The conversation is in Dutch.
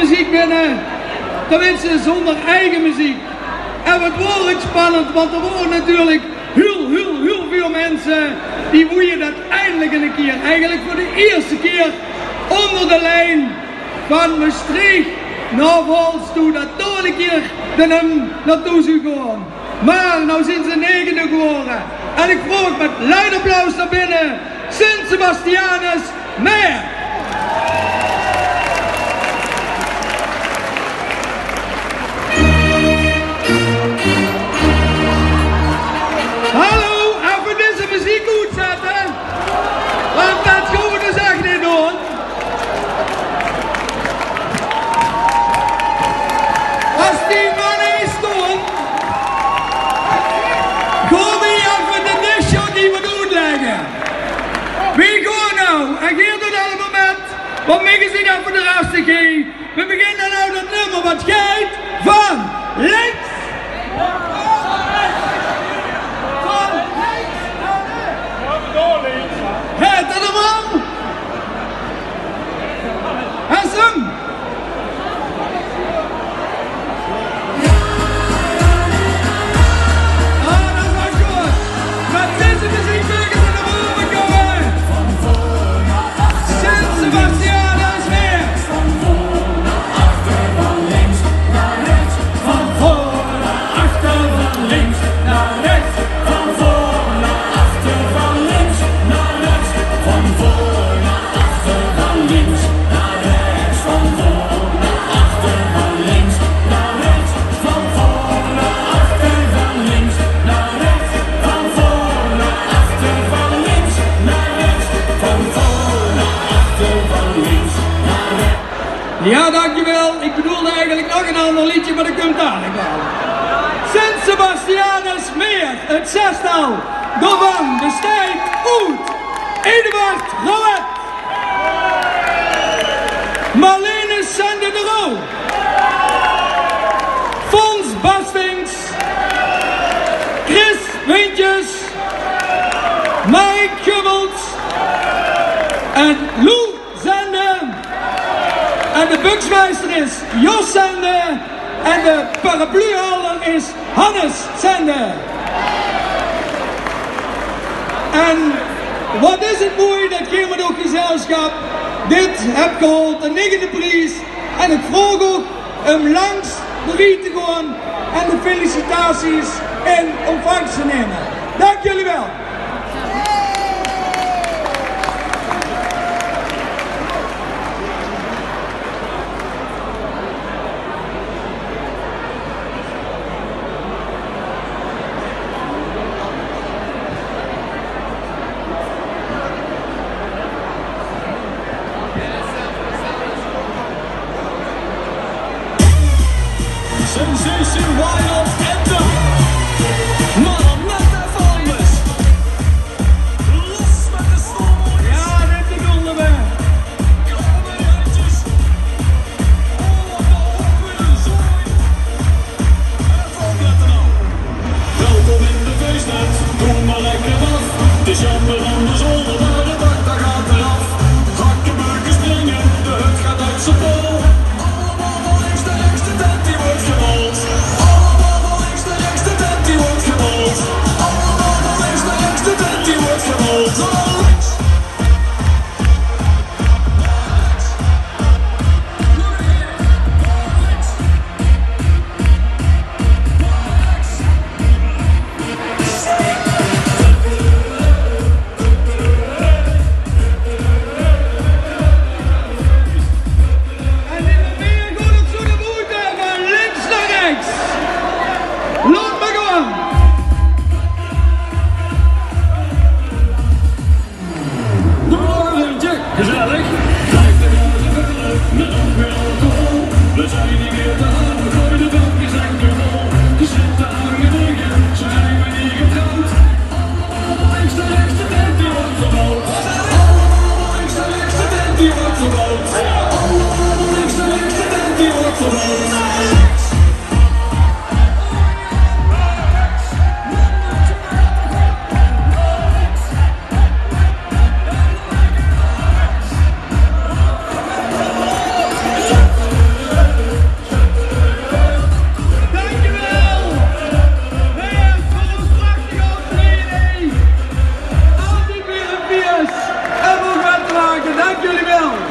muziek binnen, tenminste zonder eigen muziek. En het wordt ook spannend, want er worden natuurlijk heel veel mensen die woeien dat eindelijk een keer, eigenlijk voor de eerste keer onder de lijn van Maastricht naar Vals toe, dat toch een keer naartoe zou gaan. Maar nou zijn ze 9e geworden. En ik vroeg met luid applaus naar binnen, Sint Sebastianus Meer. Hallo, even deze muziek goed zetten. Want dat gaan we dus echt niet doen. Als die mannen is doen, gaan we even de disco die we doen leggen. Wie gaan nou? En geef het al een moment, want mij gezien even de rest geven. We beginnen nou dat nummer wat gaat van links. Het er man! Hessem! Ah, dat is wel goed! Met deze muziek kunnen ze naar boven komen! Sint Sebastianus Meer! Van voor naar achter, van links naar rechts. Van voor naar achter, van links naar rechts. Van voor naar achter, van links naar rechts. Van voor naar achter, van links naar rechts. Van voor naar achter, van links naar rechts. Van voor naar achter, van links naar rechts. Van voor naar achter, van links naar rechts. Van voor naar achter, van links naar rechts. Ja, dankjewel. Ik bedoelde eigenlijk nog een ander liedje, maar dat komt dadelijk wel. Sint Sebastianus Meer, het zestal. Daarvan besteedt Oet, Eduard Rouet, Marlene Sende de Roo, Fons Bastings, Chris Wintjes, Mike Gubbels en Lou Zende. En de buksmeister is Jos Zende en de parapluhouder is Hannes Zende. En wat is het mooi dat Geermert ook gezelschap dit heb gehaald, de 9e prijs. En ik vroeg ook om langs de riet te gaan en de felicitaties in ontvangst te nemen. Dank jullie wel. Sensation Wild Anthem. Maar dan net even anders. Los met de snowboard. Ja, dit bedoelden we. Klappen de handjes. Allemaal op met een zooi. Even opletten nou. Welkom in de feestnet. Doe maar lekker af. Het is jammer aan de zolder, maar de dak daar gaat eraf. Hakkenburgers springen, de hut gaat uit zijn bol. Allemaal van links de rechtste tent die wordt gerold. Allemaal jullie wel.